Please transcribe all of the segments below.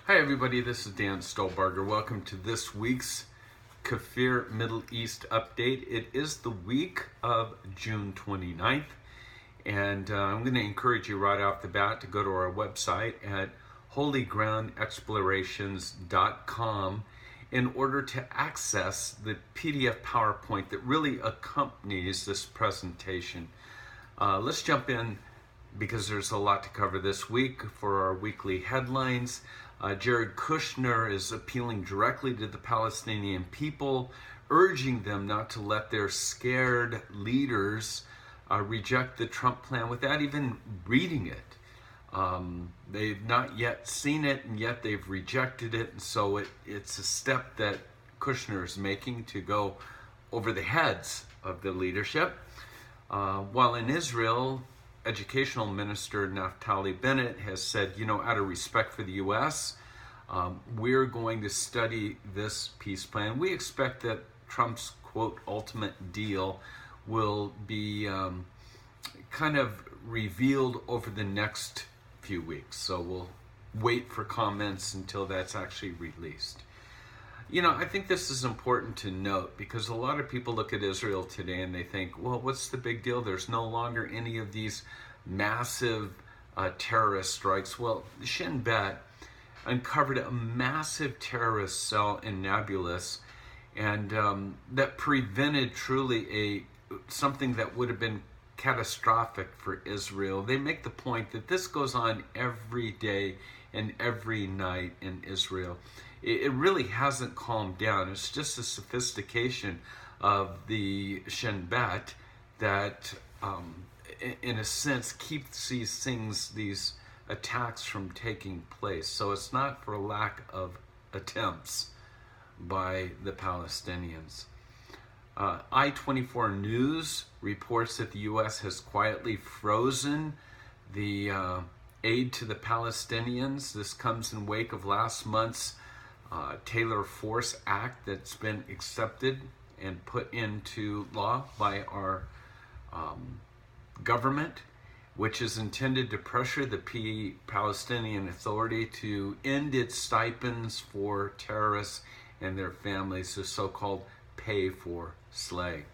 Hi everybody, this is Dan Stolebarger. Welcome to this week's KFIR Middle East update. It is the week of June 29th, and I'm going to encourage you right off the bat to go to our website at holygroundexplorations.com in order to access the PDF PowerPoint that really accompanies this presentation. Let's jump in because there's a lot to cover this week for our weekly headlines. Jared Kushner is appealing directly to the Palestinian people, urging them not to let their scared leaders reject the Trump plan without even reading it. They've not yet seen it, and yet they've rejected it, and so it's a step that Kushner is making to go over the heads of the leadership. While in Israel, Educational Minister Naftali Bennett has said, out of respect for the U.S., we're going to study this peace plan. We expect that Trump's, quote, ultimate deal will be kind of revealed over the next few weeks. So we'll wait for comments until that's actually released. I think this is important to note because a lot of people look at Israel today and they think, well, what's the big deal? There's no longer any of these massive terrorist strikes. Well, Shin Bet uncovered a massive terrorist cell in Nablus, and that prevented truly something that would have been catastrophic for Israel. They make the point that this goes on every day and every night in Israel. It really hasn't calmed down. It's just a sophistication of the Shin Bet that, in a sense, keeps these attacks from taking place. So it's not for lack of attempts by the Palestinians. I-24 News reports that the U.S. has quietly frozen the aid to the Palestinians. This comes in wake of last month's Taylor Force Act that's been accepted and put into law by our government, which is intended to pressure the Palestinian Authority to end its stipends for terrorists and their families, the so-called pay for slay.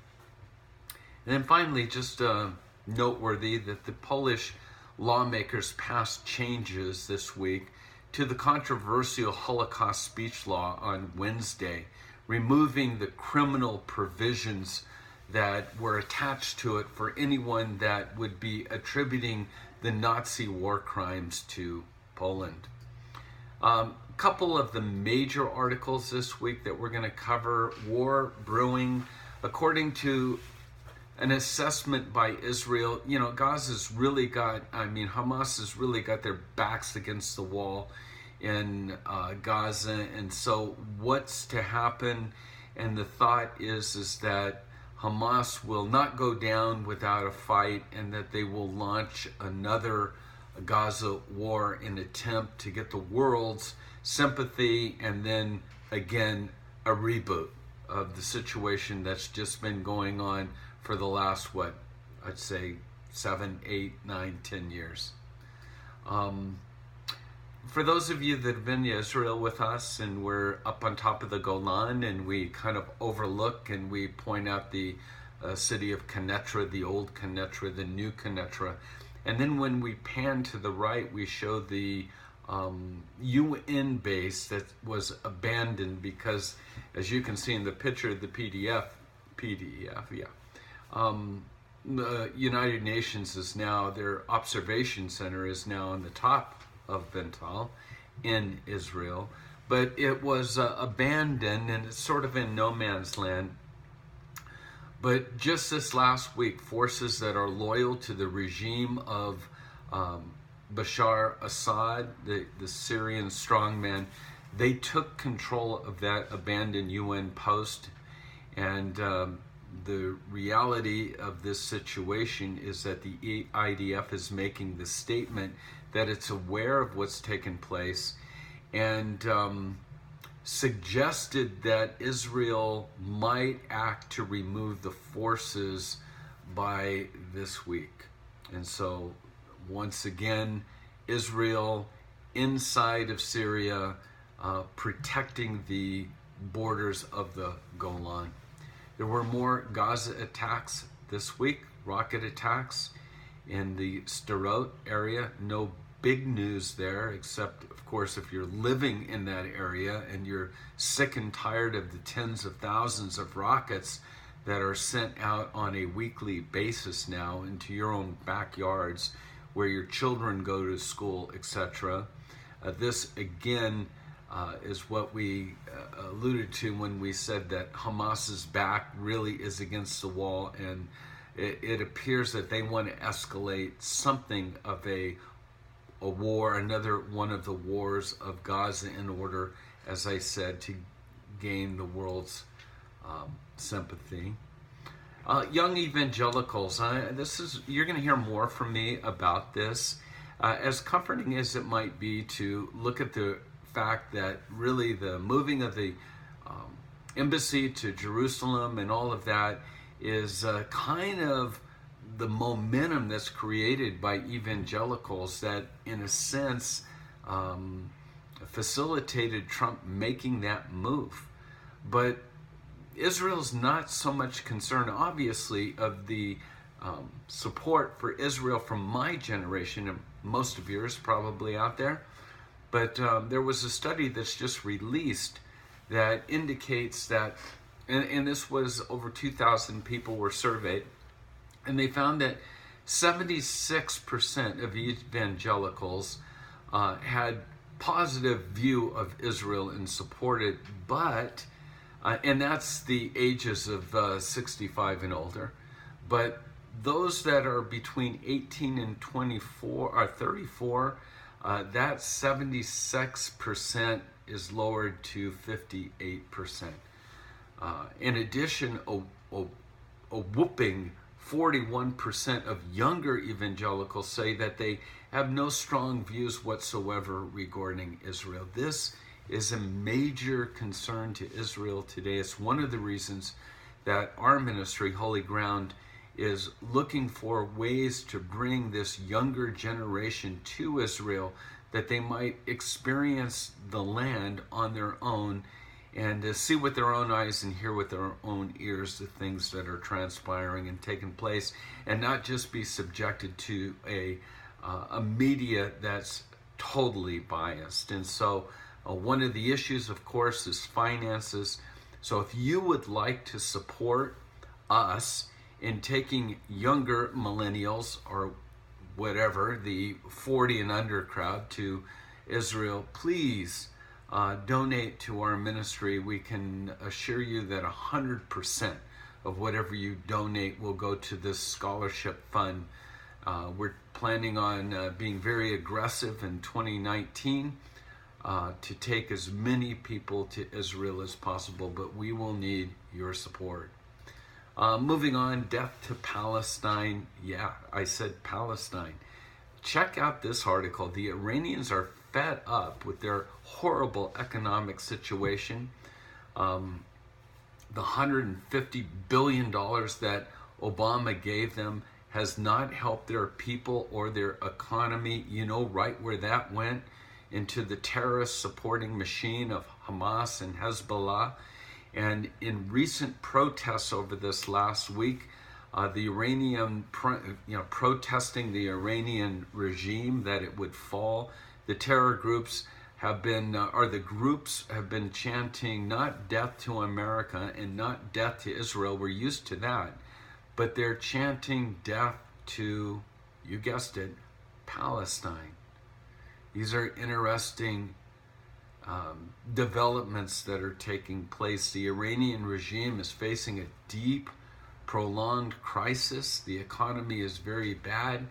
And then finally, just noteworthy that the Polish lawmakers passed changes this week to the controversial Holocaust speech law on Wednesday, removing the criminal provisions that were attached to it for anyone that would be attributing the Nazi war crimes to Poland. Couple of the major articles this week that we're going to cover: war brewing. According to an assessment by Israel, Hamas has really got their backs against the wall in Gaza, and so what's to happen? And the thought is that Hamas will not go down without a fight, and that they will launch another Gaza war in attempt to get the world's sympathy, and then again a reboot of the situation that's just been going on for the last, I'd say 7, 8, 9, 10 years. For those of you that have been to Israel with us, and we're up on top of the Golan, and we kind of overlook and we point out the city of Quneitra, the old Quneitra, the new Quneitra, and then when we pan to the right, we show the UN base that was abandoned because, as you can see in the picture, the the United Nations is now, their observation center is now on the top of Bental in Israel, but it was abandoned and it's sort of in no man's land. But just this last week, forces that are loyal to the regime of Bashar Assad, the Syrian strongman, they took control of that abandoned UN post. And the reality of this situation is that the IDF is making the statement that it's aware of what's taken place, and suggested that Israel might act to remove the forces by this week. And so once again, Israel inside of Syria, protecting the borders of the Golan. There were more Gaza attacks this week, rocket attacks in the Sderot area. No big news there, except, of course, if you're living in that area and you're sick and tired of the tens of thousands of rockets that are sent out on a weekly basis now into your own backyards where your children go to school, etc. This, again, is what we alluded to when we said that Hamas's back really is against the wall, and it appears that they want to escalate something of a war, another one of the wars of Gaza, in order, as I said, to gain the world's sympathy. Young evangelicals, you're going to hear more from me about this. As comforting as it might be to look at the fact that really the moving of the embassy to Jerusalem and all of that is kind of the momentum that's created by evangelicals that, in a sense, facilitated Trump making that move. But Israel's not so much concerned, obviously, of the support for Israel from my generation, and most of yours probably out there. But there was a study that's just released that indicates that, and this was over 2,000 people were surveyed, and they found that 76% of evangelicals had positive view of Israel and supported, but, and that's the ages of 65 and older, but those that are between 18 and 24 or 34, that 76% is lowered to 58%. In addition, a whooping 41% of younger evangelicals say that they have no strong views whatsoever regarding Israel. This is a major concern to Israel today. It's one of the reasons that our ministry, Holy Ground, is looking for ways to bring this younger generation to Israel, that they might experience the land on their own and see with their own eyes and hear with their own ears the things that are transpiring and taking place, and not just be subjected to a media that's totally biased. And so one of the issues, of course, is finances. So if you would like to support us in taking younger millennials or whatever, the 40 and under crowd, to Israel, please donate to our ministry. We can assure you that 100% of whatever you donate will go to this scholarship fund. We're planning on being very aggressive in 2019 to take as many people to Israel as possible, but we will need your support. Moving on, death to Palestine. Yeah, I said Palestine. Check out this article. The Iranians are fed up with their horrible economic situation. The $150 billion that Obama gave them has not helped their people or their economy. You know right where that went? Into the terrorist supporting machine of Hamas and Hezbollah. And in recent protests over this last week, the Iranian, protesting the Iranian regime that it would fall, the terror groups have been, have been chanting not death to America and not death to Israel. We're used to that, but they're chanting death to, you guessed it, Palestine. These are interesting developments that are taking place. The Iranian regime is facing a deep, prolonged crisis. The economy is very bad,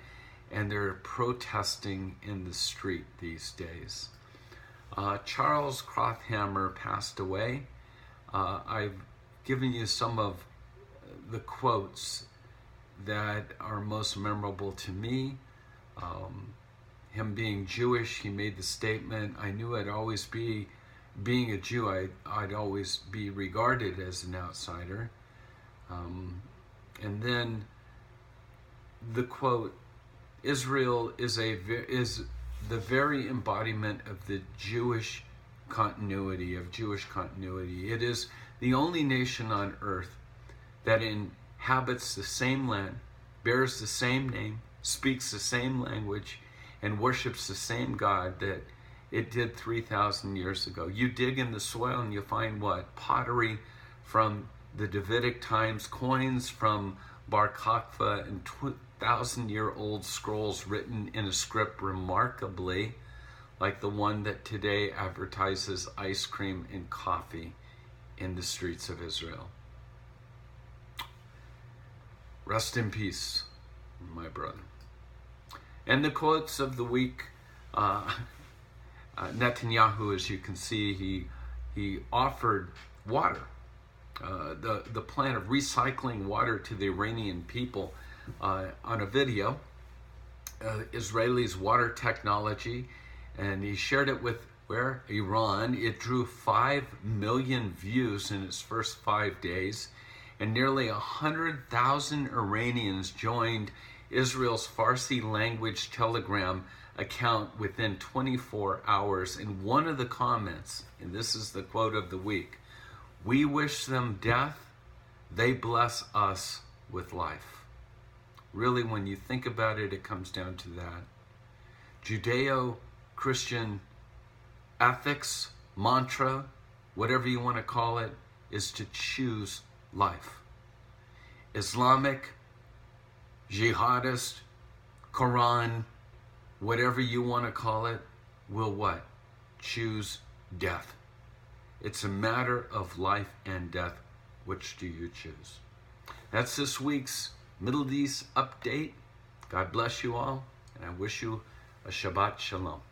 and they're protesting in the street these days. Charles Krauthammer passed away. I've given you some of the quotes that are most memorable to me. Him being Jewish, he made the statement, I knew I'd always be, being a Jew, I'd always be regarded as an outsider. And then the quote, Israel is the very embodiment of the Jewish continuity, It is the only nation on earth that inhabits the same land, bears the same name, speaks the same language, and worships the same God that it did 3,000 years ago. You dig in the soil and you find what? Pottery from the Davidic times, coins from Bar Kokhba, and 2,000-year-old scrolls written in a script remarkably like the one that today advertises ice cream and coffee in the streets of Israel. Rest in peace, my brother. And the quotes of the week, Netanyahu, as you can see, he offered water, the plan of recycling water to the Iranian people on a video, Israeli's water technology, and he shared it with Iran. It drew 5 million views in its first 5 days, and nearly 100,000 Iranians joined Israel's Farsi language Telegram account within 24 hours. And one of the comments, and this is the quote of the week, "We wish them death, they bless us with life." Really, when you think about it, it comes down to that. Judeo-Christian ethics, mantra, whatever you want to call it, is to choose life. Islamic, jihadist, Quran, whatever you want to call it, will what? Choose death. It's a matter of life and death. Which do you choose? That's this week's Middle East update. God bless you all, and I wish you a Shabbat Shalom.